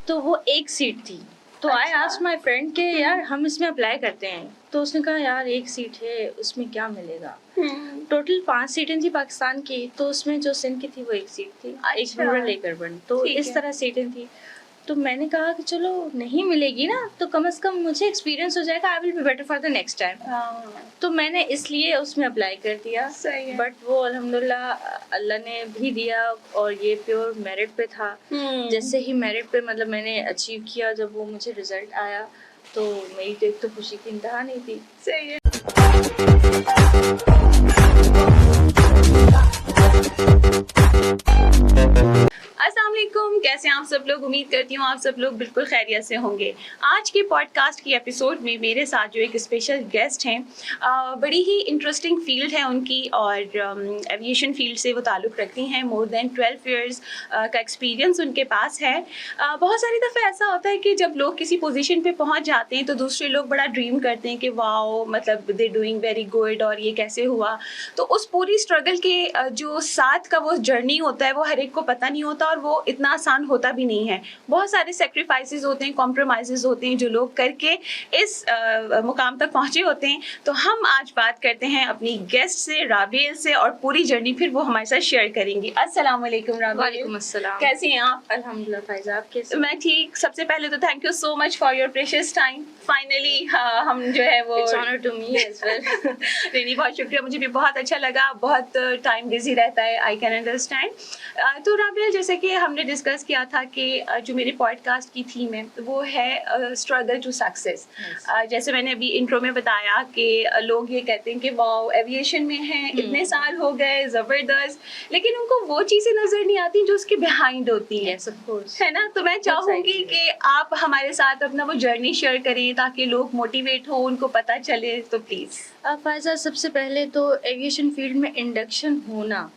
तो वो एक सीट थी। तो आई आस्क्ड माय फ्रेंड के यार हम इसमें अप्लाई करते हैं। तो उसने कहा यार एक सीट है, उसमें क्या मिलेगा। टोटल 5 सीटें थी पाकिस्तान की, तो उसमें जो सिंध की थी वो एक सीट थी। एक रूरल एक अर्बन, तो इस तरह सीटें थी। तो मैंने कहा कि चलो नहीं मिलेगी ना तो कम से कम मुझे एक्सपीरियंस हो जाएगा, I will be better for the next time. तो मैंने इसलिए उसमें अप्लाई कर दिया। बट वो अल्हम्दुलिल्लाह अल्लाह ने भी दिया, और ये प्योर मेरिट पे था। जैसे ही मेरिट पे मतलब मैंने अचीव किया, जब वो मुझे रिजल्ट आया तो मेरी तो एक तो खुशी की इंतहा नहीं थी। सही है। अस्सलाम वालेकुम, कैसे हैं आप सब लोग। उम्मीद करती हूँ आप सब लोग बिल्कुल खैरियत से होंगे। आज के पॉडकास्ट की एपिसोड में मेरे साथ जो एक स्पेशल गेस्ट हैं, बड़ी ही इंटरेस्टिंग फील्ड है उनकी, और एविएशन फील्ड से वो ताल्लुक़ रखती हैं। मोर देन 12 ईयर्स का एक्सपीरियंस उनके पास है। बहुत सारी दफ़े ऐसा होता है कि जब लोग किसी पोजीशन पे पहुँच जाते हैं तो दूसरे लोग बड़ा ड्रीम करते हैं कि वाओ, मतलब दे डूइंग वेरी गुड, और ये कैसे हुआ। तो उस पूरी स्ट्रगल के जो साथ का वो जर्नी होता है वो हर एक को पता नहीं होता, और वो इतना आसान होता भी नहीं है। बहुत सारे सेक्रीफाइसेस होते हैं, कॉम्प्रोमाइज़ेस होते हैं जो लोग करके इस मुकाम तक पहुँचे होते हैं। तो हम आज बात करते हैं अपनी गेस्ट से, राबिया से, और पूरी जर्नी फिर वो हमारे साथ शेयर करेंगी। अस्सलाम वालेकुम राबिया। वालेकुम अस्सलाम। कैसी हैं आप? अल्हम्दुलिल्लाह फ़ाइज़ा, आप कैसे? मैं ठीक। सबसे पहले तो thank you so much for your precious time. Finally हम जो है वो it's honour to me as well. नहीं, बहुत शुक्रिया, मुझे भी बहुत अच्छा लगा। बहुत टाइम बिजी रहता है, आई कैन अंडरस्टैंड। तो राबिया, जैसे कि हमने डिस्कस किया था कि जो मेरे पॉडकास्ट की थीम है वो है स्ट्रगल टू सक्सेस। जैसे मैंने अभी इंट्रो में बताया कि लोग ये कहते हैं कि वाओ एविएशन में हैं, इतने साल हो गए, ज़बरदस्त, लेकिन उनको वो चीज़ें नज़र नहीं आती जो उसके बिहाइंड होती हैं। Yes, of course. है ना। तो मैं चाहूँगी कि आप हमारे साथ अपना वो जर्नी शेयर करें ताकि लोग मोटिवेट हो, उनको पता चले। तो प्लीज़। फ़ायज़ा, सबसे पहले तो एविएशन फील्ड में इंडक्शन होना,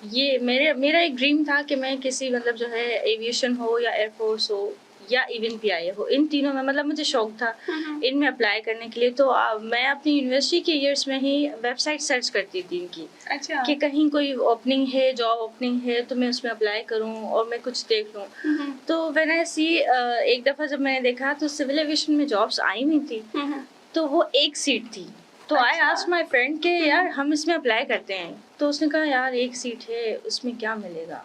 ये मेरा एक ड्रीम था कि मैं किसी मतलब जो है एविएशन हो या एयरफोर्स हो या इवन पीआईए हो, इन तीनों में मतलब मुझे शौक था इनमें अप्लाई करने के लिए। तो मैं अपनी यूनिवर्सिटी के ईयर्स में ही वेबसाइट सर्च करती थी इनकी। अच्छा। कि कहीं कोई ओपनिंग है, जॉब ओपनिंग है तो मैं उसमें अप्लाई करूं और मैं कुछ देख लूं। तो व्हेन आई सी एक दफ़ा जब मैंने देखा तो सिविल एविएशन में जॉब्स आई हुई थी, तो वो एक सीट थी। तो आई आस्क्ड माय फ्रेंड के यार हम इसमें अप्लाई करते हैं। तो उसने कहा यार एक सीट है, उसमें क्या मिलेगा।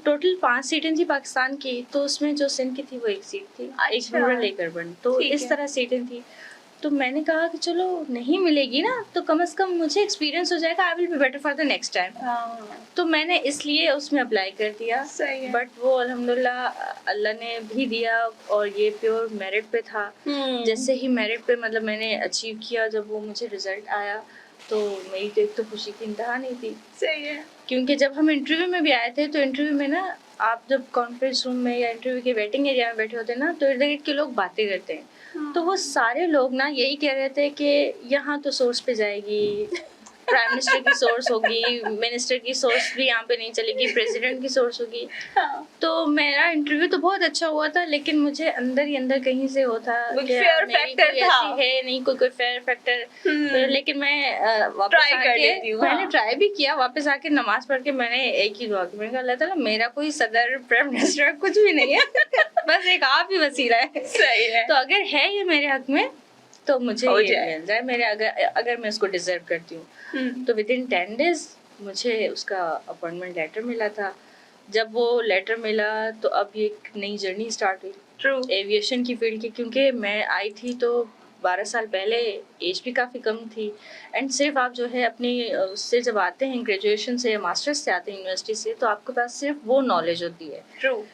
टोटल 5 सीटें थी पाकिस्तान की, तो उसमें जो सिंध की थी वो एक सीट थी। एक रूरल एक अर्बन, तो इस तरह सीटें थी। तो मैंने कहा कि चलो नहीं मिलेगी ना तो कम से कम मुझे एक्सपीरियंस हो जाएगा, I will be better for the next time. तो मैंने इसलिए उसमें अप्लाई कर दिया। बट वो अल्हम्दुलिल्लाह अल्लाह ने भी दिया, और ये प्योर मेरिट पे था। जैसे ही मेरिट पे मतलब मैंने अचीव किया, जब वो मुझे रिजल्ट आया तो मेरी तो एक तो खुशी की इंतहा नहीं थी। सही है। क्योंकि जब हम इंटरव्यू में भी आए थे तो इंटरव्यू में ना, आप जब कॉन्फ्रेंस रूम में या इंटरव्यू के वेटिंग एरिया में बैठे होते हैं ना, तो इर्द गिर्द के लोग बातें करते हैं। तो वो सारे लोग ना यही कह रहे थे कि यहाँ तो सोर्स पे जाएगी, प्राइम मिनिस्टर की सोर्स होगी, मिनिस्टर की सोर्स भी यहाँ पे नहीं चलेगी, प्रेसिडेंट की सोर्स होगी। तो मेरा इंटरव्यू तो बहुत अच्छा हुआ था, लेकिन मुझे अंदर ही अंदर कहीं से होता फेयर फैक्टर था, है नहीं कोई फेयर फैक्टर। लेकिन मैं वापस आके मैंने ट्राई भी किया, वापस आके नमाज पढ़ के मैंने एक ही दुआ की, मैंने कहा अल्लाह ताला मेरा कोई सदर प्राइम मिनिस्टर कुछ भी नहीं है, बस एक आप ही वसीला है। सही है। तो अगर है ये मेरे हक में तो मुझे ये मिल जाए, मेरे अगर मैं इसको डिजर्व करती हूँ। तो विद इन 10 days मुझे उसका अपॉइंटमेंट लेटर मिला था। जब वो लेटर मिला तो अब ये एक नई जर्नी स्टार्ट हुई ट्रू एविएशन की फील्ड की, क्योंकि मैं आई थी तो 12 साल पहले, एज भी काफ़ी कम थी। एंड सिर्फ आप जो है अपनी उससे जब आते हैं ग्रेजुएशन से या मास्टर्स से आते हैं यूनिवर्सिटी से, तो आपके पास सिर्फ वो नॉलेज होती है। ट्रू।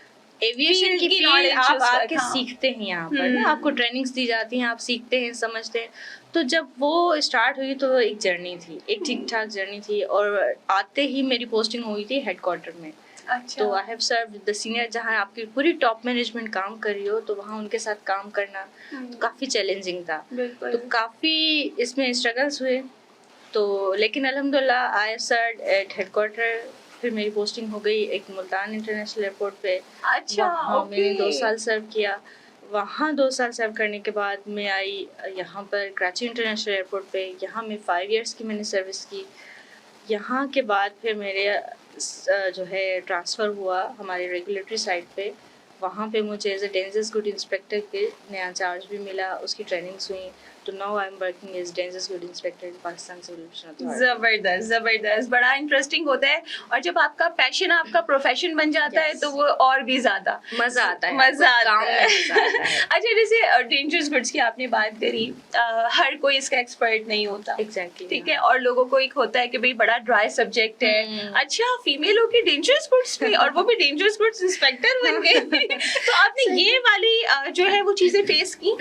एविएशन की नॉलेज आप आके सीखते हैं यहाँ पर ना, आपको ट्रेनिंग्स दी जाती हैं, आप सीखते हैं, समझते हैं। तो जब वो स्टार्ट हुई तो एक जर्नी थी, एक ठीक ठाक जर्नी थी, और आते ही मेरी पोस्टिंग हुई थी हेडक्वार्टर में। अच्छा। तो I have serve the senior, जहाँ आपकी पूरी टॉप मैनेजमेंट काम कर रही हो, तो वहाँ उनके साथ काम करना तो काफ़ी चैलेंजिंग था। तो काफ़ी इसमें स्ट्रगल्स हुए, तो लेकिन अल्हम्दुलिल्लाह आई सर्व एट हेडक्वार्टर। फिर मेरी पोस्टिंग हो गई एक मुल्तान इंटरनेशनल एयरपोर्ट पे। अच्छा, वहाँ मैंने 2 साल सर्व किया। वहाँ 2 साल सर्व करने के बाद मैं आई यहाँ पर कराची इंटरनेशनल एयरपोर्ट पे। यहाँ मैं 5 years की मैंने सर्विस की। यहाँ के बाद फिर मेरे जो है ट्रांसफ़र हुआ हमारे रेगुलेटरी साइड पे, वहाँ पे मुझे as a dangerous good inspector के नया चार्ज भी मिला, उसकी ट्रेनिंग्स हुई। तो now I am working as dangerous good inspector in Pakistan civil aviation authority. जबरदस्त जबरदस्त, बड़ा इंटरेस्टिंग होता है। और जब आपका पैशन आपका प्रोफेशन बन जाता है तो वो और भी ज्यादा मजा आता है, मजा आता काम में है। मजा आता है। अच्छा, जैसे डेंजरस गुड्स की आपने बात करी, हर कोई इसका एक्सपर्ट नहीं होता। एग्जैक्टली, ठीक है, और लोगों को एक होता है कि भाई बड़ा ड्राई सब्जेक्ट है, अच्छा फीमेलों की डेंजरस गुड्स में, और वो भी डेंजरस गुड्स इंस्पेक्टर बन गए। तो आपने ये वाली जो है वो चीजें फेस की?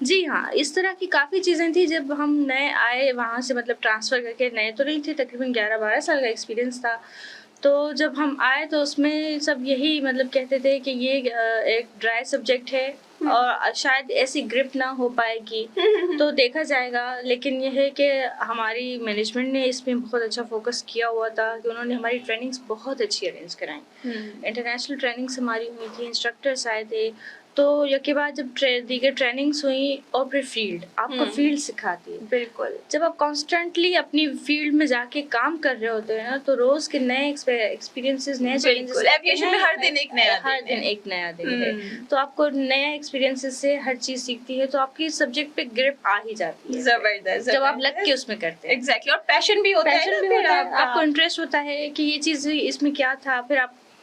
जी हाँ, इस तरह की काफ़ी चीज़ें थी। जब हम नए आए वहाँ से, मतलब ट्रांसफ़र करके, नए तो नहीं थे, तकरीबन 11-12 साल का एक्सपीरियंस था। तो जब हम आए तो उसमें सब यही मतलब कहते थे कि ये एक ड्राई सब्जेक्ट है और शायद ऐसी ग्रिप ना हो पाएगी, तो देखा जाएगा। लेकिन यह है कि हमारी मैनेजमेंट ने इसमें बहुत अच्छा फोकस किया हुआ था कि उन्होंने हमारी ट्रेनिंग्स बहुत अच्छी अरेंज कराई। इंटरनेशनल ट्रेनिंग्स हमारी हुई थी, इंस्ट्रक्टर्स आए थे। तो यके बाद जब दीगर ट्रेनिंग्स हुई, और फिर फील्ड आपको फील्ड सिखाती है। बिल्कुल, जब आप कॉन्स्टेंटली अपनी फील्ड में जाके काम कर रहे होते हैं ना, तो रोज के नए एक्सपीरियंसेस, नए चैलेंजेस, एविएशन में हर दिन एक नया दिन है। तो आपको नया एक्सपीरियंसेस से हर चीज सीखती है, तो आपकी सब्जेक्ट पे ग्रिप आ ही जाती है। जबरदस्त, जब आप लग के उसमें करते हैं। एग्जैक्टली, और पैशन भी होता है, आपको इंटरेस्ट होता है कि ये चीज इसमें क्या था,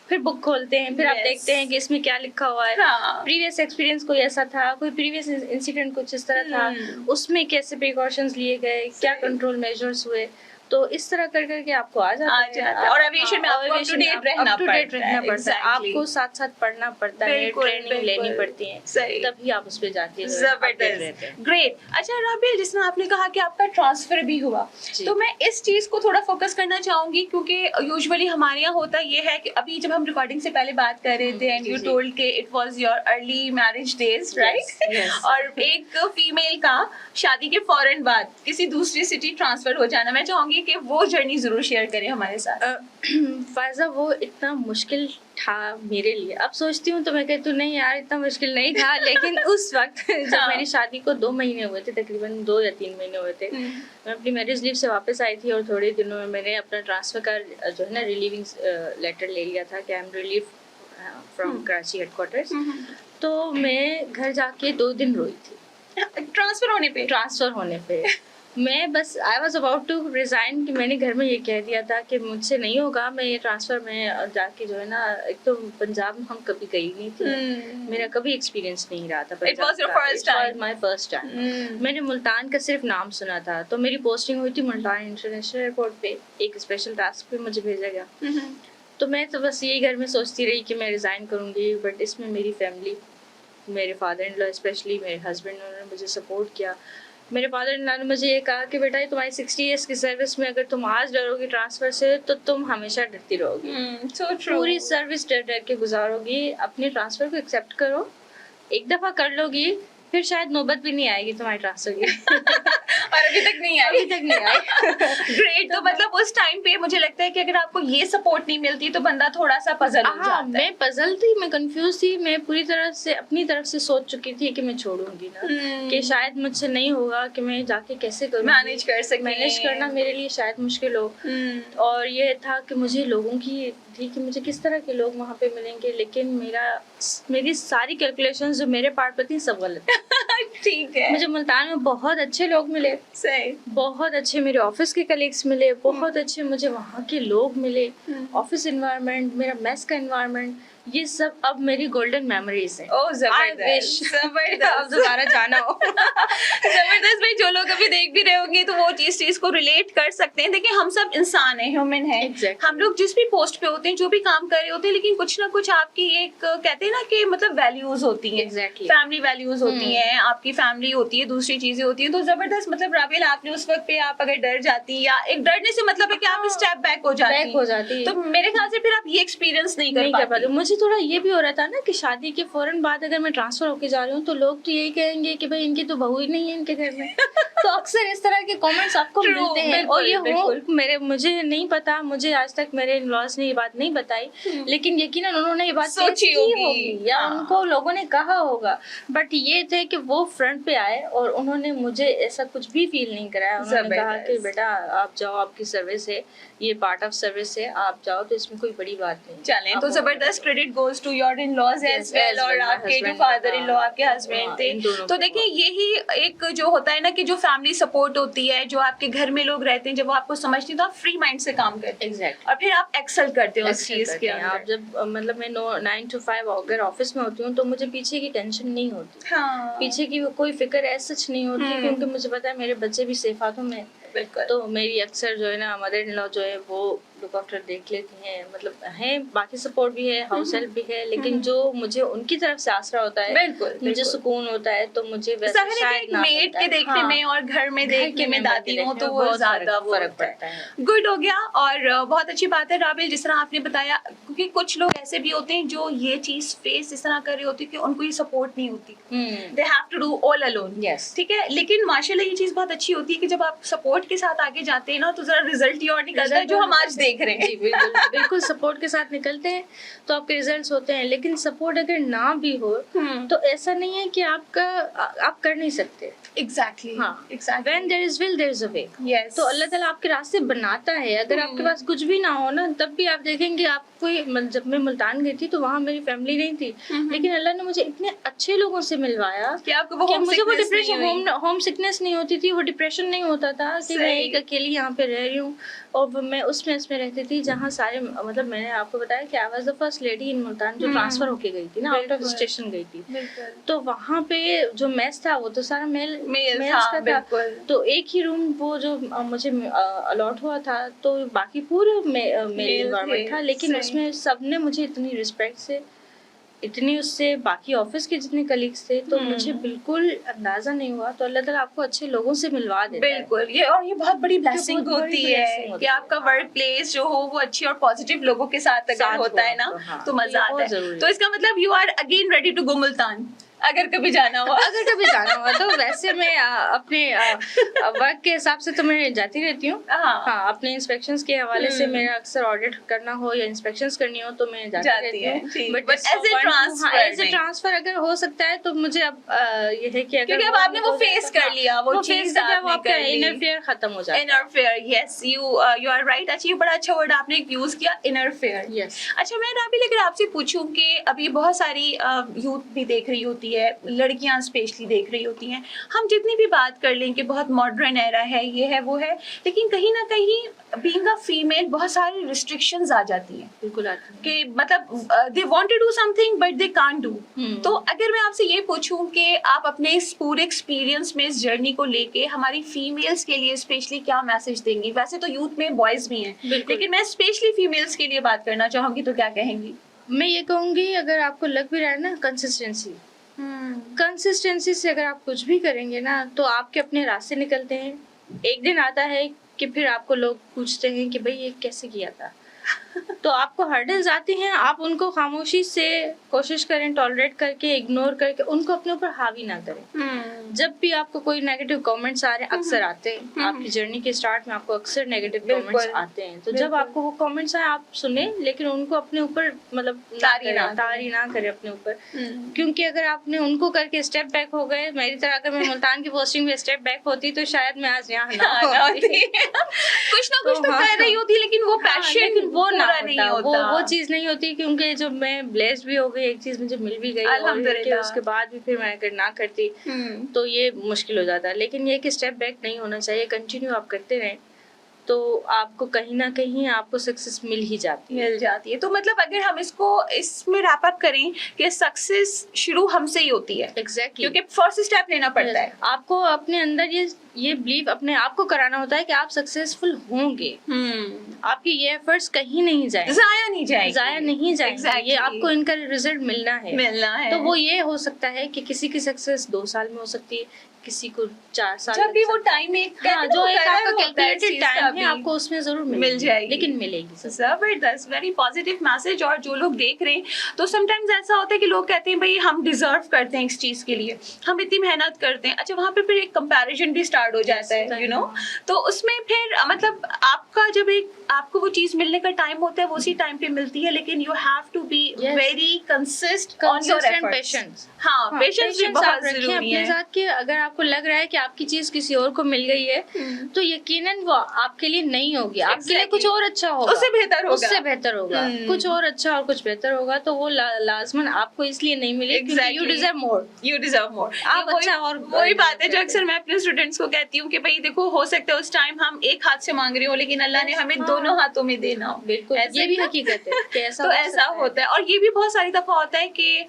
फिर बुक खोलते हैं, फिर आप देखते हैं कि इसमें क्या लिखा हुआ है। प्रीवियस एक्सपीरियंस कोई ऐसा था, कोई प्रीवियस इंसिडेंट कुछ इस तरह था, उसमें कैसे प्रिकॉशंस लिए गए, क्या कंट्रोल मेजर्स हुए। तो इस तरह कर करके आपको आ जाता है। और एविएशन में आपको अप टू डेट रहना पड़ता है। आपको साथ साथ पढ़ना पड़ता है, ट्रेनिंग लेनी पड़ती है, तभी आप उस पे जाके जबरदस्त, ग्रेट। अच्छा राबिया, जिसमें आपने कहा कि आपका ट्रांसफर भी हुआ, तो मैं इस चीज को थोड़ा फोकस करना चाहूंगी, क्योंकि यूजुअली हमारे यहाँ होता ये है कि अभी जब हम रिकॉर्डिंग से पहले बात कर रहे थे, एंड यू टोल्ड के it was your early marriage days, right? और एक फीमेल का शादी के फौरन बाद किसी दूसरी सिटी ट्रांसफर हो जाना, मैं चाहूंगी कि वो जर्नी जरूर शेयर करें हमारे साथ। फायजा, वो इतना मुश्किल था मेरे लिए। अब सोचती हूँ तो मैं कहती हूँ नहीं यार, इतना मुश्किल नहीं था। लेकिन उस वक्त जब मेरी शादी को 2 महीने हुए थे, तकरीबन 2 या 3 महीने हुए थे, मैं अपनी मैरिज लीव से वापस आई थी, और थोड़े दिनों में मैंने अपना ट्रांसफर का जो है ना रिलीविंग लेटर ले लिया था कि I am relieve from Karachi headquarters. तो मैं घर जाके 2 दिन रोई थी ट्रांसफर होने पे। मैं बस I was about to resign कि मैंने घर में ये कह दिया था कि मुझसे नहीं होगा, मैं ये ट्रांसफ़र में जाके जो है ना, एक तो पंजाब में हम कभी गई नहीं थी, मेरा कभी एक्सपीरियंस नहीं रहा था पंजाब का। It was my first time. मैंने मुल्तान का सिर्फ नाम सुना था। तो मेरी पोस्टिंग हुई थी मुल्तान इंटरनेशनल एयरपोर्ट पे, एक स्पेशल टास्क पे मुझे भेजा गया। तो मैं तो बस यही घर में सोचती रही कि मैं रिज़ाइन करूँगी, बट इसमें मेरी फैमिली, मेरे फादर इन लॉ स्पेशली, मेरे हस्बैंड, उन्होंने मुझे सपोर्ट किया। मेरे फादर इन लॉ ने मुझे ये कहा कि बेटा, तुम्हारी 60 ईयर्स की सर्विस में अगर तुम आज डरोगी ट्रांसफ़र से, तो तुम हमेशा डरती रहोगी। पूरी सर्विस डर डर के गुजारोगी। अपने ट्रांसफ़र को एक्सेप्ट करो, एक दफ़ा कर लोगी, फिर शायद नौबत भी नहीं आएगी तुम्हारे ट्रांसफर की। और अभी तक नहीं आई। ग्रेट। तो मतलब उस टाइम पे मुझे लगता है कि अगर आपको ये सपोर्ट नहीं मिलती तो बंदा थोड़ा सा पजल हो जाता है। मैं पजल थी, मैं कंफ्यूज थी, मैं पूरी तरह से अपनी तरफ से सोच चुकी थी कि मैं छोड़ूंगी ना, कि शायद मुझसे नहीं होगा, कि मैं जाके कैसे करूँ, मैनेज करना मेरे लिए शायद मुश्किल हो। और ये था कि मुझे लोगों की थी कि मुझे किस तरह के लोग वहाँ पे मिलेंगे, लेकिन मेरी सारी कैलकुलेशंस जो मेरे पार्ट पर थी सब गलत। ठीक है। मुझे मुल्तान में बहुत अच्छे लोग मिले, सही, बहुत अच्छे मेरे ऑफिस के कलीग्स मिले, बहुत अच्छे मुझे वहाँ के लोग मिले, ऑफिस एनवायरनमेंट, मेरा मेस का एनवायरनमेंट, ये सब अब मेरी गोल्डन मेमोरीज हैं। ओह जबरदस्त, अब दोबारा जाना हो। जबरदस्त भाई, जो लोग अभी देख भी रहे होंगे तो वो चीज को रिलेट कर सकते हैं। देखिए, हम सब इंसान हैं, ह्यूमन हैं। Exactly. हम लोग जिस भी पोस्ट पे होते हैं, जो भी काम कर रहे होते हैं, लेकिन कुछ ना कुछ आपकी एक कहते हैं ना कि मतलब वैल्यूज होती हैं। Exactly. फैमिली वैल्यूज होती हैं, आपकी फैमिली होती है, दूसरी चीजें होती हैं। तो जबरदस्त, मतलब राबिया, आपने उस वक्त पे आप अगर डर जाती, या एक डरने से मतलब है कि आप स्टेप बैक हो जाती, तो मेरे ख्याल से फिर आप ये एक्सपीरियंस नहीं कर पाते। मुझे थोड़ा ये भी हो रहा था ना कि शादी के फौरन बाद अगर मैं ट्रांसफर होके जा रही हूँ तो लोग तो यही कहेंगे कि भाई इनकी तो बहू ही नहीं है इनके घर में। तो अक्सर इस तरह के कमेंट्स आपको मिलते हैं। और ये मुझे नहीं पता, मुझे आज तक मेरे इन-लॉज ने ये बात नहीं बताई, लेकिन यकीनन उन्होंने ये बात सोची होगी या उनको लोगों ने कहा होगा। बट ये थे है कि वो फ्रंट पे आए और उन्होंने मुझे ऐसा कुछ भी फील नहीं कराया। उन्होंने कहा कि बेटा आप जाओ, आपकी सर्विस है, ये पार्ट ऑफ सर्विस है, आप जाओ, तो इसमें कोई बड़ी बात नहीं। चलें, तो जबरदस्त credit goes to your in laws as well, और आपके जो फादर इन लॉ आपके हस्बैंड थे। तो देखिए यही एक जो होता है ना कि जो फैमिली सपोर्ट होती है, जो आपके घर में लोग रहते हैं, जब वो आपको समझते हैं तो आप फ्री माइंड से काम करते हैं। एग्जैक्ट। और फिर आप एक्सेल करते हो उस चीज के अंदर। आप जब मतलब मैं 9 to 5 अगर ऑफिस में होती हूँ तो मुझे पीछे की टेंशन नहीं होती। हाँ। पीछे की कोई फिक्र ऐसा सच नहीं होती, क्योंकि मुझे पता है मेरे बच्चे भी सेफ हाथों में। बिल्कुल। तो मेरी अक्सर जो है ना मदर इन लॉ जो है वो लुक आफ्टर देख लेती हैं, मतलब है, बाकी सपोर्ट भी है, हाउस हेल्प भी है, लेकिन जो मुझे उनकी तरफ से आसरा होता है, बिल्कुल, मुझे सुकून होता है, तो मुझे वैसे शायद ना मेड के देखने में और घर में देखने में दादी हो तो वो ज्यादा फर्क पड़ता है। गुड हो गया। और बहुत अच्छी बात है राबिल, जिस तरह आपने बताया, क्योंकि कुछ लोग ऐसे भी होते हैं जो ये चीज फेस इस तरह कर रहे होते हैं कि उनको ये सपोर्ट नहीं होती, they have to do all alone. ठीक है, लेकिन माशाल्लाह ये चीज बहुत अच्छी होती है कि जब आप सपोर्ट के साथ आगे जाते हैं ना तो जरा रिजल्ट ही और निकलता है, जो हम आज देख रहे हैं। बिल्कुल सपोर्ट के साथ निकलते हैं तो आपके रिजल्ट्स होते हैं, लेकिन सपोर्ट अगर ना भी हो तो ऐसा नहीं है कि आप कर नहीं सकते। एग्जैक्टली। हाँ, exactly. When there is will, there is a way. Yes. तो अल्लाह ताला आपके रास्ते बनाता है। अगर आपके पास कुछ भी ना हो ना, तब भी आप देखेंगे आप कोई, जब मैं मुल्तान गई थी तो वहाँ मेरी फैमिली नहीं थी, लेकिन अल्लाह ने मुझे इतने अच्छे लोगों से मिलवाया कि आपको वो मुझे वो डिप्रेशन, होम सिकनेस नहीं होती थी, वो डिप्रेशन नहीं होता था कि मैं एक अकेली यहाँ पे रह रही हूँ। और मैं उस मेस में रहती थी जहाँ सारे, मतलब मैंने आपको बताया कि I was the first lady in Multan जो ट्रांसफर होके गई थी ना, आउट ऑफ स्टेशन गई थी। तो वहाँ पे जो मेस था वो तो सारा मेल का था। तो एक ही रूम वो जो मुझे अलॉट हुआ था, तो बाकी पूरे मेल एनवायरनमेंट था, लेकिन उसमें सबने मुझे इतनी रिस्पेक्ट से, इतनी उससे बाकी ऑफिस के जितने कलीग्स थे, तो मुझे बिल्कुल अंदाजा नहीं हुआ। तो अल्लाह ताला आपको अच्छे लोगों से मिलवा देता है। बिल्कुल, ये और ये बहुत बड़ी ब्लेसिंग होती है कि आपका वर्क प्लेस जो हो वो अच्छी और पॉजिटिव लोगों के साथ अगर होता है ना, तो मजा आता है। तो इसका मतलब you are again ready to go Multan अगर कभी जाना हुआ। अगर कभी जाना हुआ तो वैसे मैं अपने वर्क के हिसाब से तो मैं जाती रहती हूँ। हाँ, अपने इंस्पेक्शंस के हवाले से मेरा अक्सर ऑडिट करना हो या इंस्पेक्शंस करनी हो तो मैं जाती रहती हूँ। बट एज ए ट्रांसफर अगर हो सकता है तो मुझे अब ये है कि अगर क्योंकि अब आपने वो फेस कर लिया, वो चीज आपका इनर फेयर खत्म हो जाता है। Inner fair, yes, you are right. अच्छा, ये बड़ा अच्छा वर्ड आपने यूज किया, इनर फेयर। यस। अच्छा, मैं राबिल अगर आपसे पूछूं कि अभी बहुत सारी यूथ भी देख रही होती है, लड़कियां स्पेशली देख रही होती हैं, हम जितनी भी बात कर लें कि बहुत मॉडर्न एरा है, ये है वो है, लेकिन कहीं ना कहीं बीइंग अ फीमेल बहुत सारी रिस्ट्रिक्शंस आ जाती हैं। बिल्कुल आती हैं कि मतलब they want to do something but they can't do. तो अगर मैं आपसे ये पूछूं कि आप अपने इस पूरे एक्सपीरियंस में, इस जर्नी को लेके हमारी फीमेल्स के लिए स्पेशली क्या मैसेज देंगी? वैसे तो यूथ में बॉयज भी हैं, लेकिन मैं स्पेशली फीमेल्स के लिए बात करना चाहूंगी, तो क्या कहेंगी? मैं ये कहूंगी, अगर आपको लग भी रहा है ना, कंसिस्टेंसी से अगर आप कुछ भी करेंगे ना तो आपके अपने रास्ते निकलते हैं। एक दिन आता है कि फिर आपको लोग पूछते हैं कि भाई ये कैसे किया था। तो आपको हर्डल्स आती हैं, आप उनको खामोशी से कोशिश करें, टॉलरेट करके, इग्नोर करके, उनको अपने ऊपर हावी ना करें। जब भी आपको कोई नेगेटिव कमेंट्स आ रहे हैं, अक्सर आते हैं आपकी जर्नी के स्टार्ट में, आपको अक्सर नेगेटिव कमेंट्स आते हैं, तो जब आपको वो कमेंट्स आए आप सुने, लेकिन उनको अपने ऊपर मतलब तारी ना करें अपने ऊपर। क्योंकि अगर आपने उनको करके स्टेप बैक हो गए, मेरी तरह अगर मैं मुल्तान की पोस्टिंग में स्टेप बैक होती तो शायद मैं आज यहाँ ना होती। कुछ ना कुछ तो कर रही होती, लेकिन वो पैशन वो नहीं होता, वो चीज नहीं होती। क्योंकि जो मैं ब्लेस्ड भी हो गई, एक चीज मुझे मिल भी गई, अल्हम्दुलिल्लाह, उसके बाद भी फिर मैं अगर ना करती तो ये मुश्किल हो जाता। लेकिन ये कि स्टेप बैक नहीं होना चाहिए, कंटिन्यू आप करते रहें तो आपको कहीं ना कहीं आपको सक्सेस मिल जाती है। तो मतलब अगर हम इसमें रैप अप करें कि सक्सेस शुरू हमसे ही होती है। एग्जैक्टली, क्योंकि फर्स्ट स्टेप लेना पड़ता है। आपको अपने अंदर ये बिलीव अपने आप को कराना होता है कि आप सक्सेसफुल होंगे। आपकी ये एफर्ट्स कहीं नहीं जाएंगे, जाया नहीं जाएंगे। exactly. ये आपको इनका रिजल्ट मिलना है। तो वो ये हो सकता है कि किसी की सक्सेस 2 साल में हो सकती है, किसी को 4 साल जब लग भी वो सकता है। टाइम एक हाँ, जो एक आपका होता है इस कैलकुलेटेड चीज़ का टाइम भी। है आपको उसमें जरूर मिल जाएगी। लेकिन मिलेगी सब। जबरदस्त, वेरी पॉजिटिव मैसेज। और जो लोग देख रहे हैं तो समटाइम्स ऐसा होता है कि लोग कहते हैं भाई हम डिजर्व करते हैं इस चीज के लिए, हम इतनी मेहनत करते हैं। अच्छा, वहाँ पे फिर एक कंपैरिजन भी स्टार्ट हो जाता है, यू नो। तो उसमें फिर मतलब आपका जब एक आपको वो चीज मिलने का टाइम होता है वो उसी टाइम पे मिलती है, लेकिन you have to be very consist on your efforts. Patience. हाँ, पेशेंस भी बहुत जरूरी अपने है। साथ कि अगर आपको लग रहा है कि आपकी चीज किसी और को मिल गई है तो यकीनन वो आपके लिए नहीं होगी, आपके लिए कुछ और अच्छा होगा, उससे बेहतर होगा, उससे बेहतर होगा, कुछ और अच्छा और कुछ बेहतर होगा। तो वो लाजमन आपको इसलिए नहीं मिले क्योंकि you deserve more, you deserve more. आप अच्छा और वही बात है जो अक्सर मैं अपने स्टूडेंट्स को कहती हूँ कि भाई देखो, हो सकता है उस टाइम हम एक हाथ से मांग रहे हो लेकिन अल्लाह ने हमें दोनों हाथों में देना हो। बिल्कुल, ये भी हकीकत है कि ऐसा तो ऐसा होता है। और ये भी बहुत सारी दफा होता है कि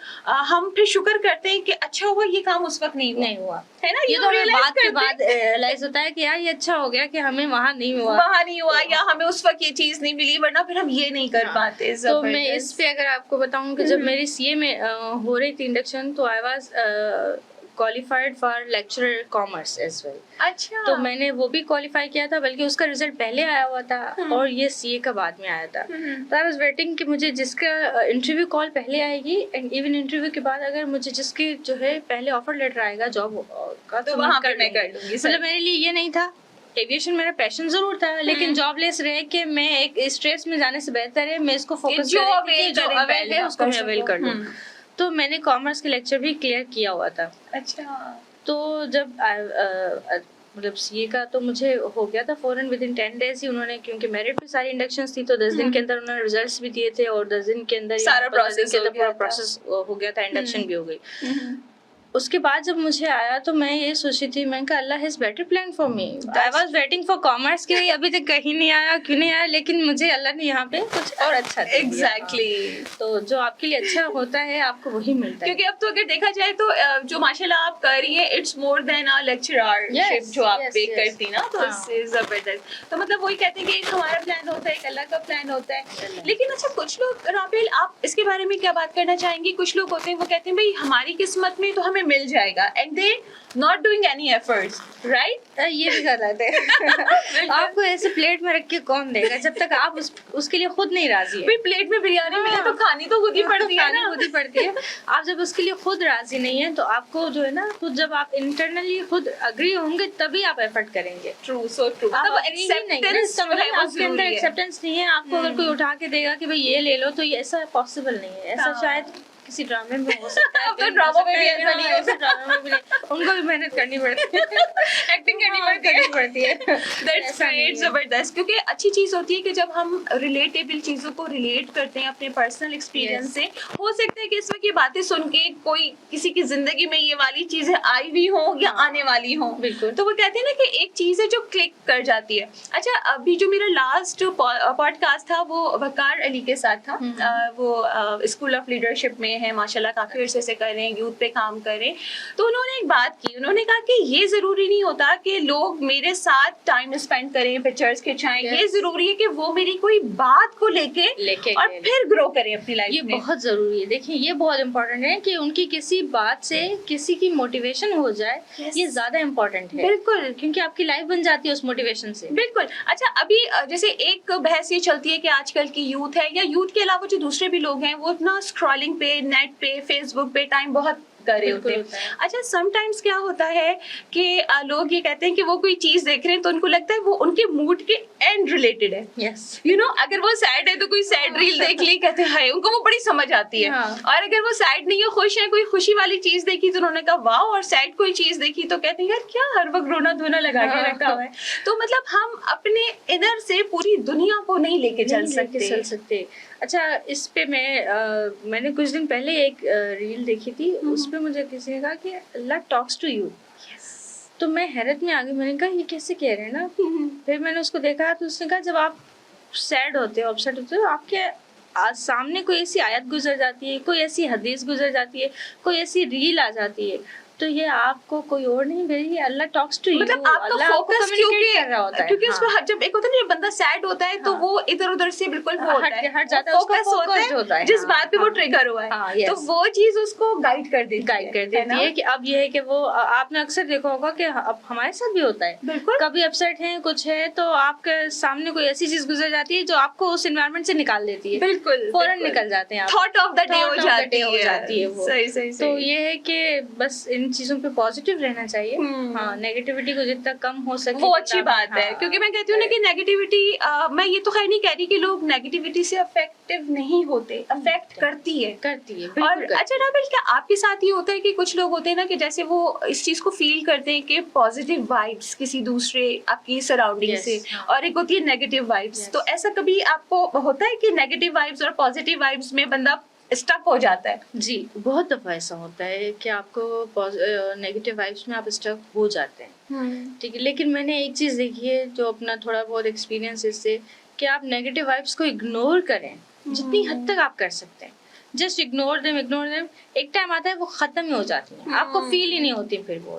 हम फिर शुक्र करते हैं कि अच्छा हुआ ये काम उस वक्त नहीं हुआ, है ना। ये तो हमें बात के बाद रियलाइज होता है कि यार ये अच्छा हो गया कि हमें वहाँ नहीं हुआ या हमें उस वक्त ये चीज नहीं मिली, वरना फिर हम ये नहीं कर पाते। तो मैं इस पे अगर आपको बताऊं कि जब मेरी सीए में हो रही थी इंडक्शन, तो I was qualified for lecturer commerce as well. अच्छा, तो मैंने वो भी क्वालिफाई किया था, बल्कि उसका रिजल्ट पहले आया हुआ था और ये सीए का बाद में आया था। तो आई वाज वेटिंग कि मुझे जिसका इंटरव्यू कॉल पहले आएगी एंड इवन इंटरव्यू के बाद अगर मुझे जिसकी जो है पहले ऑफर लेटर आएगा जॉब का तो वहाँ पे मैं कर लूंगी। मतलब मेरे लिए ये नहीं था। एविएशन मेरा पैशन जरूर था, लेकिन जॉबलेस रहे कि मैं एक स्ट्रेस में जाने से बेहतर है मैं इसको फोकस जो अवेल है उसको मैं अवेल कर लूं। तो मैंने कॉमर्स के लेक्चर भी क्लियर किया हुआ था। अच्छा, तो जब मतलब सीए का तो मुझे हो गया था फौरन विदिन 10 डेज ही उन्होंने, क्योंकि मेरिट पे सारी इंडक्शंस थी तो 10 दिन के अंदर उन्होंने रिजल्ट्स भी दिए थे और 10 दिन के अंदर सारा प्रोसेस हो गया था, इंडक्शन भी हो गई। उसके बाद जब मुझे आया तो मैं ये सोची थी, मैंने कहा Allah has better plan for me. I was waiting for commerce के लिए, अभी तक कहीं नहीं आया, क्यों नहीं आया, लेकिन मुझे अल्लाह ने यहाँ पे कुछ और अच्छा दिया। एग्जैक्टली। तो जो आपके लिए अच्छा होता है आपको वही मिलता है। क्योंकि अब तो अगर देखा जाए तो जो माशाल्लाह आप कर रही हैं, it's more than a lecturership जो आप पे करती ना, तो इससे जबरदस्त। तो मतलब वही कहते हैं कि एक हमारा प्लान होता है, एक अल्लाह का प्लान होता है। लेकिन अच्छा, कुछ लोग, राबिल आप इसके बारे में क्या बात करना चाहेंगी? कुछ लोग होते हैं वो कहते हैं भाई हमारी किस्मत में तो हमें मिल जाएगा and they not doing any efforts, right? ये भी गलत है। आपको ऐसे प्लेट में रख के कौन देगा जब तक आप उसके लिए खुद नहीं राजी है। भाई प्लेट में बिरयानी मिले तो खानी तो खुद ही पड़ती है ना, खुद ही पड़ती है। आप जब उसके लिए खुद राजी नहीं है तो आपको जो है ना, खुद जब आप इंटरनली खुद अग्री होंगे तभी आप एफर्ट करेंगे। True, so true. मतलब आपके अंदर एक्सेप्टेंस नहीं है। आपको अगर कोई उठा के देगा कि भाई ये ले लो, तो ये ऐसा पॉसिबल नहीं है। ऐसा शायद किसी ड्रामे में हो सकता है। तो ड्रामा में भी ऐसा नहीं है, ड्रामा में भी नहीं, उनको भी मेहनत करनी पड़ती है, एक्टिंग करनी पड़ती है। दैट्स ग्रेट, जबरदस्त। क्योंकि अच्छी चीज होती है कि जब हम रिलेटेबल चीजों को रिलेट करते हैं अपने पर्सनल एक्सपीरियंस से। हो सकता है कि इस वक्त ये बातें सुन के कोई किसी की जिंदगी में ये वाली चीजें आई भी हो या आने वाली हो, तो वो कहते हैं ना कि एक चीज है जो क्लिक कर जाती है। अच्छा, अभी जो मेरा लास्ट पॉडकास्ट था वो वकार अली के साथ था। वो स्कूल ऑफ लीडरशिप में है, माशाल्लाह काफी अरसे से कर रहे हैं, यूथ पे काम कर रहे हैं। तो उन्होंने एक बात की, उन्होंने कहा कि ये जरूरी नहीं होता कि लोग मेरे साथ टाइम स्पेंड करें, पिक्चर्स खिंचाएं। ये जरूरी है कि वो मेरी कोई बात को लेके और फिर ग्रो करें अपनी लाइफ में। ये बहुत जरूरी है। देखिए, ये बहुत इंपॉर्टेंट है कि उनकी किसी बात से किसी की मोटिवेशन हो जाए। ये ज्यादा इम्पोर्टेंट है, बिल्कुल, क्योंकि आपकी लाइफ बन जाती है उस मोटिवेशन से। बिल्कुल। अच्छा, अभी जैसे एक बहस ये चलती है कि आजकल की यूथ है या यूथ के अलावा जो दूसरे भी लोग हैं वो अपना स्क्रॉलिंग पे, नेट पे, फेसबुक पे टाइम बहुत कर रहे होते हैं। अच्छा, समटाइम्स क्या होता है कि लोग ये कहते हैं कि वो कोई चीज देख रहे हैं तो उनको लगता है वो उनके मूड के एंड रिलेटेड है। यस, यू नो, अगर वो सैड है तो कोई सैड रील देख ली, कहते हैं उनको वो बड़ी समझ आती है। और अगर वो सैड नहीं है, खुश है, कोई खुशी वाली चीज देखी तो उन्होंने कहा वाह, और सैड कोई चीज देखी तो कहते हैं यार क्या हर वक्त रोना धोना लगा के रखा हुआ है। तो मतलब हम अपने इधर से पूरी दुनिया को नहीं लेके चल सकते। अच्छा, इस पे मैंने कुछ दिन पहले एक रील देखी थी, उस पे मुझे किसी ने कहा कि अल्लाह टॉक्स टू यू। तो मैं हैरत में आ गई, मैंने कहा ये कैसे कह रहे हैं ना। फिर मैंने उसको देखा तो उसने कहा जब आप सैड होते हो, अपसेट होते हो, आपके सामने कोई ऐसी आयत गुजर जाती है, कोई ऐसी हदीस गुजर जाती है, कोई ऐसी रील आ जाती है, तो ये आपको कोई और नहीं भेज, ये अल्लाह टॉक्स टू यू, मतलब आपका अल्लाह आपको फोकस communicate कर रहा होता है। क्योंकि हाँ। उसमें जब एक होता है ना, बंदा सैड होता है तो हाँ। वो इधर उधर से बिल्कुल वो होता है, हट जाता है, उसका फोकस focused होता है, जिस हाँ, बात पे वो हाँ। ट्रिगर हुआ हाँ, है, yes। तो वो चीज उसको गाइड कर देती है कि अब ये है कि वो आपने अक्सर देखा होगा कि अब हमारे साथ भी होता है, बिल्कुल। कभी अपसेट है कुछ है तो आपके सामने कोई ऐसी चीज गुजर जाती है जो आपको उस एनवायरनमेंट से निकाल देती है, बिल्कुल फौरन निकल जाते हैं, थॉट ऑफ द डे हो जाती है वो। सही तो ये है कि बस इन चीजों पे पॉजिटिव रहना चाहिए। हाँ, नेगेटिविटी को जितना कम हो सके वो अच्छी बात है, क्योंकि मैं कहती हूँ ना कि नेगेटिविटी, मैं ये तो खैर नहीं कह रही कि लोग नेगेटिविटी से अफेक्टिव नहीं होते, अफेक्ट करती है। और अच्छा राबिल, क्या आपके साथ ये होता है कि कुछ लोग होते हैं ना कि जैसे वो इस चीज को फील करते हैं कि पॉजिटिव वाइब्स किसी दूसरे आपकी सराउंडिंग से, और एक होती है नेगेटिव वाइब्स, तो ऐसा कभी आपको होता है कि नेगेटिव वाइब्स और पॉजिटिव वाइब्स में बंदा स्टक हो जाता है? जी, बहुत दफा ऐसा होता है कि आपको नेगेटिव वाइब्स में आप स्टक हो जाते हैं, ठीक है। लेकिन मैंने एक चीज देखी है जो अपना थोड़ा बहुत एक्सपीरियंस इससे, कि आप नेगेटिव वाइब्स को इग्नोर करें जितनी हद तक आप कर सकते हैं, जस्ट इग्नोर देम। एक टाइम आता है वो खत्म ही हो जाती है, आपको फील ही नहीं होती फिर वो,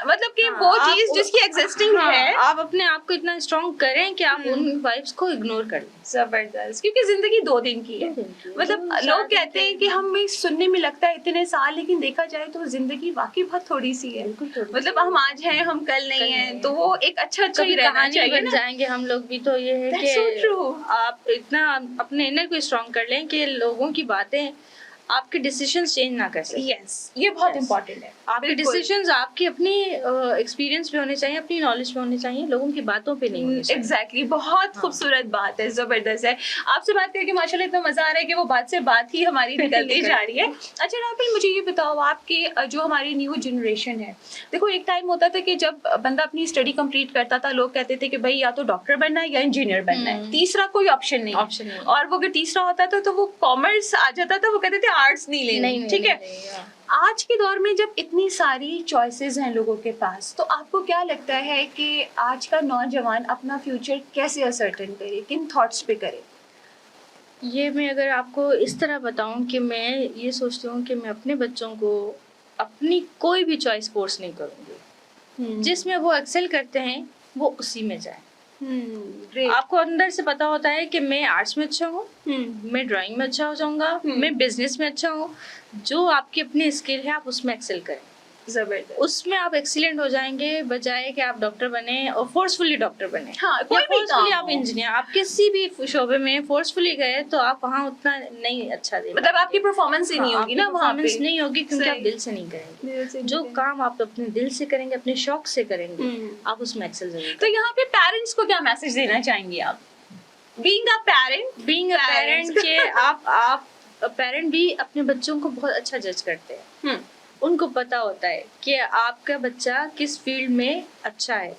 मतलब कि वो चीज जिसकी एग्जिस्टिंग है, आप अपने आप को इतना स्ट्रॉन्ग करें कि आप उन वाइब्स को इग्नोर कर लें। जबरदस्त, क्योंकि जिंदगी 2 दिन की है। मतलब लोग कहते हैं कि हमें सुनने में लगता है इतने साल, लेकिन देखा जाए तो जिंदगी वाकई बहुत थोड़ी सी है। मतलब हम आज हैं, हम कल नहीं हैं, तो वो एक अच्छा ही रहना चाहिए, बन जाएंगे हम लोग भी। तो ये है कि आप इतना अपने इनर को स्ट्रॉन्ग कर लें कि लोगों की बातें आपके डिसीजंस चेंज ना कर सके। यस, ये बहुत इंपॉर्टेंट है। आपके डिसीजंस आपकी अपनी एक्सपीरियंस पे होने चाहिए, अपनी नॉलेज पे होने चाहिए, लोगों की बातों पे नहीं होने चाहिए। एग्जैक्टली, बहुत खूबसूरत बात है, जबरदस्त है। आपसे बात करके माशाल्लाह इतना मजा आ रहा है कि वो बात से बात ही हमारी निकलती जा रही है। अच्छा राबिल, मुझे ये बताओ, आपके जो हमारी न्यू जनरेशन है, देखो एक टाइम होता था कि जब बंदा अपनी स्टडी कंप्लीट करता था, लोग कहते थे कि भाई या तो डॉक्टर बनना है या इंजीनियर बनना है, तीसरा कोई ऑप्शन नहीं। और वो अगर तीसरा होता था तो वो कॉमर्स आ जाता था, वो कहते थे आर्ट्स नहीं लेनी, ठीक है। आज के दौर में जब इतनी सारी चॉइसेस हैं लोगों के पास, तो आपको क्या लगता है कि आज का नौजवान अपना फ्यूचर कैसे असर्टेन करे, किन थॉट्स पे करे? ये मैं अगर आपको इस तरह बताऊं कि मैं ये सोचती हूँ कि मैं अपने बच्चों को अपनी कोई भी चॉइस फोर्स नहीं करूँगी, जिसमें वो एक्सेल करते हैं वो उसी में जाए। आपको अंदर से पता होता है कि मैं आर्ट्स में अच्छा हूँ, मैं ड्राइंग में अच्छा हो जाऊंगा, मैं बिजनेस में अच्छा हूँ, जो आपकी अपनी स्किल है आप उसमें एक्सेल करें, जबरदस्त, उसमें आप एक्सीलेंट हो जाएंगे, बजाय कि आप डॉक्टर बने और फोर्सफुली डॉक्टर बने। हाँ, कोई फोर्सफुली आप इंजीनियर, आप किसी भी शोबे में फोर्सफुली गए तो आप वहाँ उतना नहीं अच्छा दे, मतलब आपकी परफॉर्मेंस ही नहीं होगी ना, वहाँ पे नहीं होगी, क्योंकि आप दिल से नहीं करेंगे। जो काम आप अपने दिल से करेंगे, अपने शौक से करेंगे, आप उसमें एक्सेल जरूर। तो यहाँ पे पेरेंट्स को क्या मैसेज देना चाहेंगे आप, बीइंग अ पेरेंट के आप पेरेंट भी अपने बच्चों को बहुत अच्छा जज करते हैं। उनको पता होता है कि आपका बच्चा किस फील्ड में अच्छा है।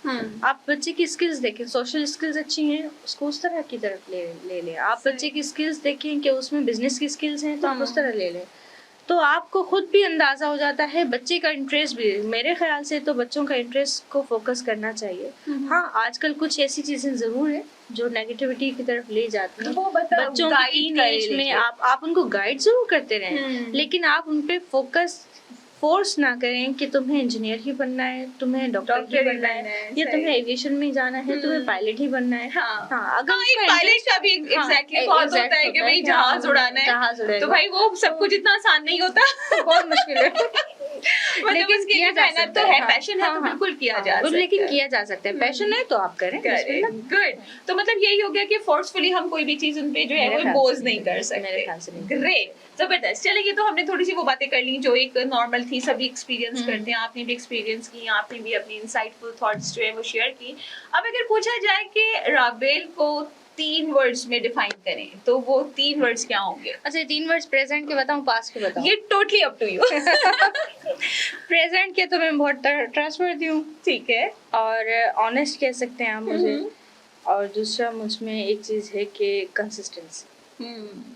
आप बच्चे की स्किल्स देखें, सोशल स्किल्स अच्छी हैं, उसको उस तरह की तरफ ले लें। आप बच्चे की स्किल्स देखें कि उसमें बिजनेस की स्किल्स हैं, तो आप उस तरह ले लें। तो आपको खुद भी अंदाजा हो जाता है, बच्चे का इंटरेस्ट भी। मेरे ख्याल से तो बच्चों का इंटरेस्ट को फोकस करना चाहिए। हाँ, आजकल कुछ ऐसी चीजें जरूर है जो नेगेटिविटी की तरफ ले जाती है। बच्चों की टीनेज में आप उनको गाइड जरूर करते रहें, लेकिन आप उन पे फोर्स ना करें कि तुम्हें इंजीनियर ही बनना है, तुम्हें डॉक्टर ही बनना है, या तुम्हें एविएशन में जाना है, तुम्हें पायलट ही बनना है। अगर एक पायलट का भी एग्जैक्टली बहुत होता है कि भाई जहाज उड़ाना है, तो भाई वो सब कुछ इतना आसान नहीं होता, बहुत मुश्किल है। लेकिन किया जा सकता है, पैशन है तो बिल्कुल किया जा सकता है, लेकिन किया जा सकता है, पैशन है तो आप करें। गुड, तो मतलब यही हो गया कि फोर्सफुली हम कोई भी चीज उन पे जो है वो बोझ नहीं कर सकते। मेरे ख्याल से ग्रेट, जबरदस्त। चलिए, ये तो हमने थोड़ी सी वो बातें कर ली जो एक नॉर्मल थी, सभी एक्सपीरियंस करते हैं, आपने भी एक्सपीरियंस की, आपने भी अपनी इंसाइटफुल थॉट्स जो है वो शेयर की। अब अगर पूछा जाए कि राबिल को 3 वर्ड्स में डिफाइन करें, तो वो 3 वर्ड्स क्या होंगे? अच्छा, 3 वर्ड्स प्रेजेंट के बताऊं, पास्ट के बताऊं? ये totally up to you. Present के तो मैं बहुत ट्रस्टवर्दी हूँ, ठीक है, और ऑनेस्ट कह सकते हैं आप मुझे। और दूसरा, मुझमें एक चीज है कि कंसिस्टेंसी।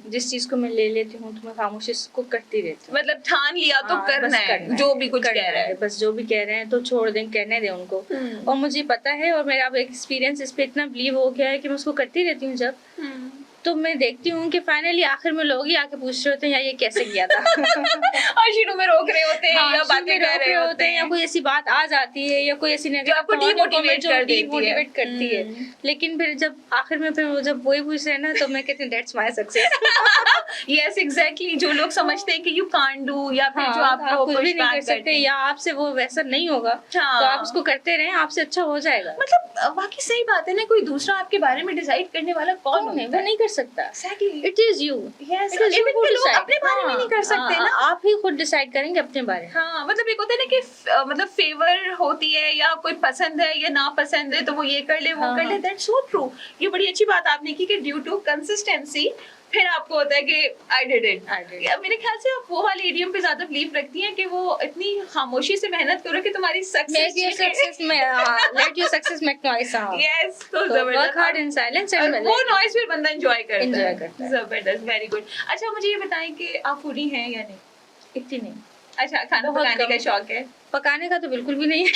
जिस चीज को मैं ले लेती हूँ तो मैं खामोशी को करती रहती हूँ। मतलब ठान लिया तो करना है, जो भी कुछ कह रहा है, बस जो भी कह रहे हैं तो छोड़ दें, कहने दें उनको। और मुझे पता है, और मेरा अब एक्सपीरियंस इस पे इतना बिलीव हो गया है कि मैं उसको करती रहती हूँ जब तो मैं देखती हूँ कि फाइनली आखिर में लोग ही आके पूछ रहे होते हैं यार ये कैसे किया था और शुरू में रोक रहे होते हैं या बातें कर रहे होते हैं या कोई ऐसी बात आ जाती है या कोई ऐसी जो आपको डिमोटिवेट करती है। लेकिन फिर जब आखिर में फिर वो जब वही पूछ रहे हैं ना तो मैं कहती हूँ that's my success. Yes exactly, जो लोग समझते हैं कि यू कांट डू या फिर जो आप आपको कुछ भी नहीं कर pushback करते सकते हैं। या आपसे वो वैसा नहीं होगा तो आप उसको करते रहें, आपसे अच्छा हो जाएगा। मतलब बाकी सही बात है ना, कोई दूसरा आपके बारे में डिसाइड करने वाला कौन है? होता वो नहीं कर सकता। Exactly, it is you. Yes, It is you even who के लोग decide। अपने बारे में नहीं कर सकते ना। आप ही खुद डिसाइड करेंगे अपने बारे में। हाँ, मतलब एक होता है ना कि मतलब फेवर होती है या कोई पसंद है या ना पसंद है तो वो ये कर ले वो कर ले, दैट्स सो ट्रू। ये बड़ी अच्छी बात आपने की कि ड्यू टू कंसिस्टेंसी फिर आपको होता है कि आई डिड इट। मेरे ख्याल से आप वो वाले इडियम पे ज्यादा बिलीव रखती हैं कि वो इतनी खामोशी से मेहनत करो कि तुम्हारी Make your success let your success make noise sound। Yes, तो work hard in silence and वो नॉइस फिर बंदा एंजॉय करता है। जबरदस्त, वेरी गुड। अच्छा मुझे ये बताएं कि आप फूडी हैं या नहीं? इतनी नहीं। अच्छा, खाना पकाने का शौक है? पकाने का तो बिल्कुल भी नहीं है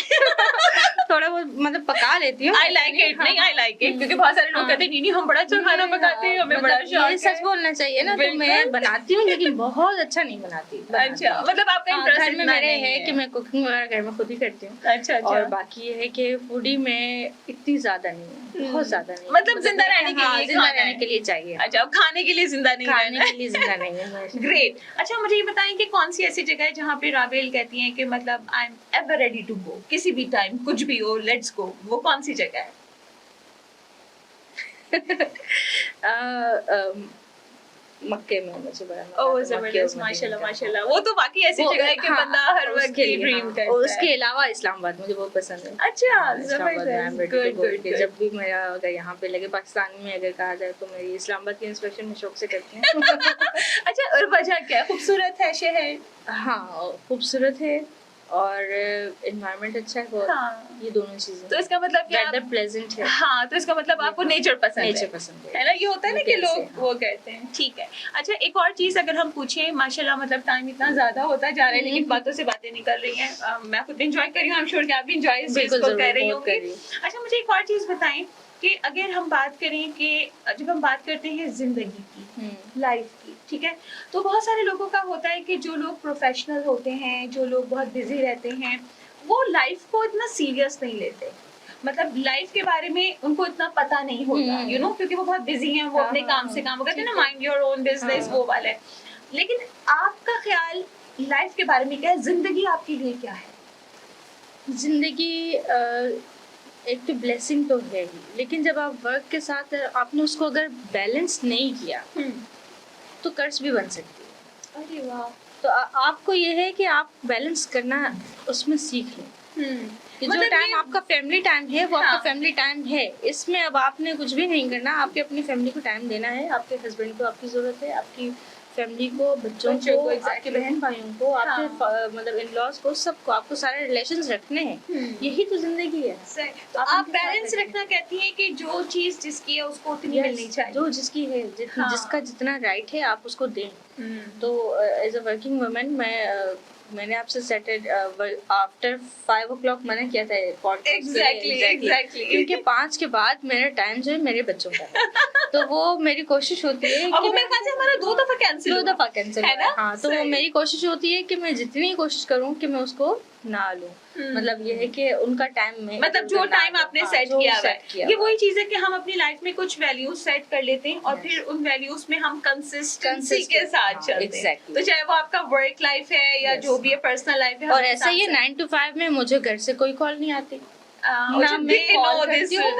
थोड़ा बहुत मतलब पका लेती हूँ। I like it. नहीं, आई लाइक इट क्योंकि बहुत सारे लोग कहते हैं नहीं हम बड़ा अच्छा खाना पकाते हैं, हमें बड़ा शौक है। सच बोलना चाहिए ना, तो मैं बनाती हूँ लेकिन बहुत अच्छा नहीं बनाती। अच्छा, मतलब आपका इंटरेस्ट घर में मेरे है कि मैं कुकिंग वगैरह घर में खुद ही करती हूँ। अच्छा, और बाकी ये है कि फूडी में इतनी ज्यादा नहीं है, बहुत ज्यादा नहीं। मतलब जिंदा रहने के लिए, जिंदा रहने के लिए चाहिए। अच्छा, खाने के लिए जिंदा नहीं, खाने के लिए जिंदा नहीं है। ग्रेट। अच्छा मुझे ये बताएं कि कौन सी ऐसी जगह है जहाँ पे राबेल कहती हैं कि मतलब I am ever ready to go, किसी भी टाइम कुछ भी हो लेट्स गो, वो कौन सी जगह है? मक्के में मुझे बड़ा ओह जबरदस्त, माशाल्लाह माशाल्लाह। वो तो बाकी ऐसी जगह है कि बंदा हर वक्त की ड्रीम करता है। उसके अलावा इस्लामाबाद मुझे बहुत पसंद है। अच्छा, जबरदस्त, गुड। जब भी मेरा अगर यहाँ पे लगे पाकिस्तान में अगर कहा जाए तो मेरी इस्लामाबाद की इंस्पेक्शन में शौक से करती हूँ। अच्छा, और वजह क्या है? खूबसूरत है शहर? हाँ, खूबसूरत है और एनवायरनमेंट अच्छा है बहुत। हाँ, ये दोनों चीजें। तो इसका मतलब क्या? वेदर प्लेजेंट है। हाँ, तो इसका मतलब आपको नेचर पसंद है ना? ये होता है ना कि लोग वो कहते हैं। ठीक है। अच्छा, एक और चीज अगर हम पूछें, माशाल्लाह मतलब टाइम इतना ज्यादा होता जा रहा है लेकिन बातों से बातें निकल रही हैं। मैं खुद एंजॉय कर रही हूँ, आई एम श्योर कि आप भी एंजॉय इस चीज को कर रही होंगी। अच्छा मुझे एक और चीज बताएं कि अगर हम बात करें कि जब हम बात करते हैं जिंदगी की, लाइफ की, ठीक है, तो बहुत सारे लोगों का होता है कि जो लोग प्रोफेशनल होते हैं, जो लोग बहुत बिजी रहते हैं, वो लाइफ को इतना सीरियस नहीं लेते। मतलब लाइफ के बारे में उनको इतना पता नहीं होता, यू नो, क्योंकि वो बहुत बिजी हैं, वो अपने काम से काम, वो कहते हैं ना माइंड योर ओन बिजनेस, वो वाला है। लेकिन आपका ख्याल लाइफ के बारे में क्या है? जिंदगी आपके लिए क्या है? जिंदगी एक तो ब्लेसिंग तो है ही, लेकिन जब आप वर्क के साथ आपने उसको अगर बैलेंस नहीं किया तो कर्ज भी बन सकती है। अरे वाह। तो आपको ये है कि आप बैलेंस करना उसमें सीख लें। कि जो टाइम आपका फैमिली टाइम है वो आपका फैमिली टाइम है, इसमें अब आपने कुछ भी नहीं करना, आपके अपनी फैमिली को टाइम देना है, आपके हस्बैंड को आपकी जरूरत है, आपकी फैमिली को, बच्चों को, आपके बहन भाइयों को, आपके मतलब इन लॉज को, सबको आपको सारे रिलेशंस रखने हैं। यही तो जिंदगी है। तो आप बैलेंस रखना कहती हैं कि जो चीज जिसकी है उसको उतनी मिलनी चाहिए, जो जिसकी है, जिसका जितना राइट है आप उसको दें। तो एज अ वर्किंग वुमेन मैंने आपसे सेटेड आफ्टर 5 o'clock मैंने किया था पॉडकास्ट। एग्जैक्टली क्योंकि 5 के बाद मेरा टाइम जो है मेरे बच्चों का है। तो वो मेरी कोशिश होती है कि मेरे ख्याल से हमारा 2 दफा कैंसिल है ना। हाँ, तो वो मेरी कोशिश होती है कि मैं जितनी कोशिश करूँ कि मैं उसको ना लूं। मतलब ये है कि उनका टाइम में, मतलब जो टाइम आपने सेट किया है, ये वही चीज है कि हम अपनी लाइफ में कुछ वैल्यूज सेट कर लेते हैं और फिर उन वैल्यूज में हम कंसिस्टेंसी के साथ चलते हैं। तो चाहे वो आपका वर्क लाइफ है या जो भी है पर्सनल लाइफ है। और ऐसा ये 9 to 5 में मुझे घर से कोई कॉल नहीं आती, ना मैं कॉल करती हूँ,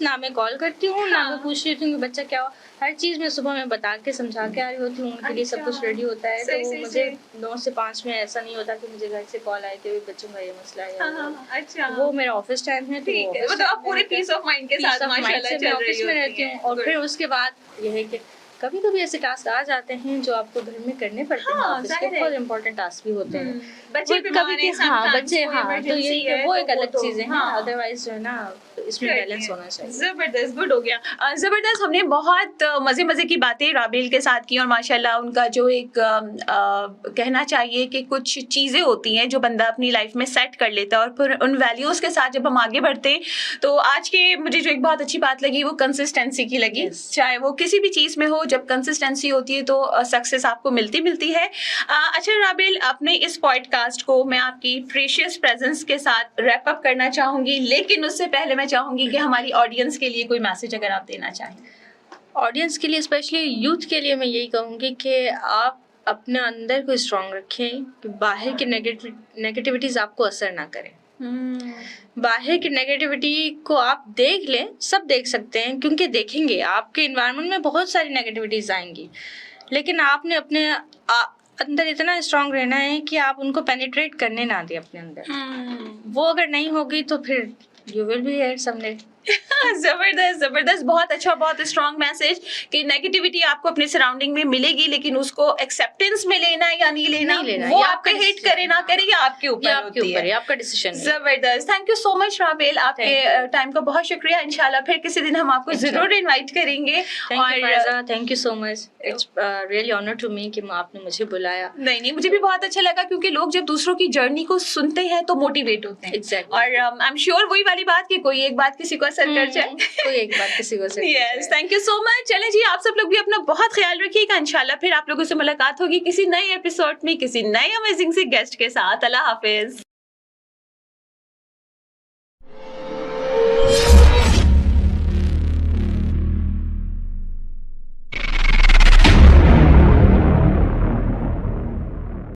ना मैं कॉल करती हूँ, ना मैं पूछ रही हूँ बच्चा क्या हो। हर चीज में सुबह मैं बता के समझा के आ रही होती हूँ, उनके लिए सब कुछ रेडी होता है। तो मुझे 9 से 5 में ऐसा नहीं होता कि मुझे घर से कॉल आए कि बच्चों का ये मसला है। अच्छा, वो मेरा ऑफिस टाइम है, तो मतलब आप पूरे पीस ऑफ माइंड के साथ माशाल्लाह चल रही ऑफिस में रहती हूँ। और फिर उसके बाद ये है कि कभी कभी ऐसे टास्क आ जाते हैं जो आपको घर में करने पड़ते हैं, हाँ, ऑफिस के जाहिर है। बहुत इंपॉर्टेंट टास्क भी होते हैं। बच्चे वो बीमार कभी हैं, हाँ sometimes बच्चे कोई हाँ तो emergency ये है, वो तो एक अलग तो चीजें हैं, हाँ। अदरवाइज जो है ना इसमें बैलेंस होना चाहिए। जबरदस्त, गुड हो गया। जबरदस्त, हमने बहुत मजे की बातें राबेल के साथ की और माशाल्लाह उनका जो एक कहना चाहिए कि कुछ चीजें होती हैं जो बंदा अपनी लाइफ में सेट कर लेता है और फिर उन वैल्यूज के साथ जब हम आगे बढ़ते हैं, तो आज के मुझे जो एक बहुत अच्छी बात लगी वो कंसिस्टेंसी की लगी। Yes. चाहे वो किसी भी चीज में हो, जब कंसिस्टेंसी होती है तो सक्सेस आपको मिलती है। अच्छा राबेल, अपने इस पॉडकास्ट को मैं आपकी प्रेशियस प्रेजेंस के साथ रैप अप करना चाहूंगी, लेकिन उससे पहले मैं चाहूंगी कि हमारी ऑडियंस के लिए कोई मैसेज अगर आप देना चाहें। ऑडियंस के लिए, स्पेशली यूथ के लिए मैं यही कहूँगी कि आप अपने अंदर को स्ट्रांग रखें कि बाहर की नेगेटिविटीज़ आपको असर ना करें। बाहर की नेगेटिविटी को आप देख लें, सब देख सकते हैं क्योंकि देखेंगे, आपके इन्वायरमेंट में बहुत सारी नेगेटिविटीज़ आएंगी, लेकिन आपने अपने अंदर इतना स्ट्रांग रहना है कि आप उनको पेनिट्रेट करने ना दें अपने अंदर। वो अगर नहीं होगी तो फिर you will be here someday. जबरदस्त, बहुत अच्छा, बहुत स्ट्रॉन्ग मैसेज कि नेगेटिविटी आपको अपने सराउंडिंग में मिलेगी, लेकिन उसको एक्सेप्टेंस में लेना या नहीं लेना वो आपके हिट करे ना करे, या आपके ऊपर होती है, आपका डिसीजन है। जबरदस्त, थैंक यू सो मच राबेल, आपके टाइम का बहुत शुक्रिया। इंशाल्लाह फिर किसी दिन हम आपको जरूर इनवाइट करेंगे। और thank you so much, it's really honour to me कि आपने मुझे बुलाया। नहीं, मुझे भी बहुत अच्छा लगा क्योंकि लोग जब दूसरों की जर्नी को सुनते हैं तो मोटिवेट होते हैं। Exactly. और आई एम श्योर वही वाली बात कि कोई एक बात किसी को असर कर जाए, कोई एक बात किसी को असर कर जाए। Yes, thank you so much. चलें जी, आप सब लोग भी अपना बहुत ख्याल रखिएगा। इंशाल्लाह फिर आप लोगों से मुलाकात होगी किसी नए एपिसोड में, किसी नए अमेजिंग से गेस्ट के साथ। अल्लाह हाफिज।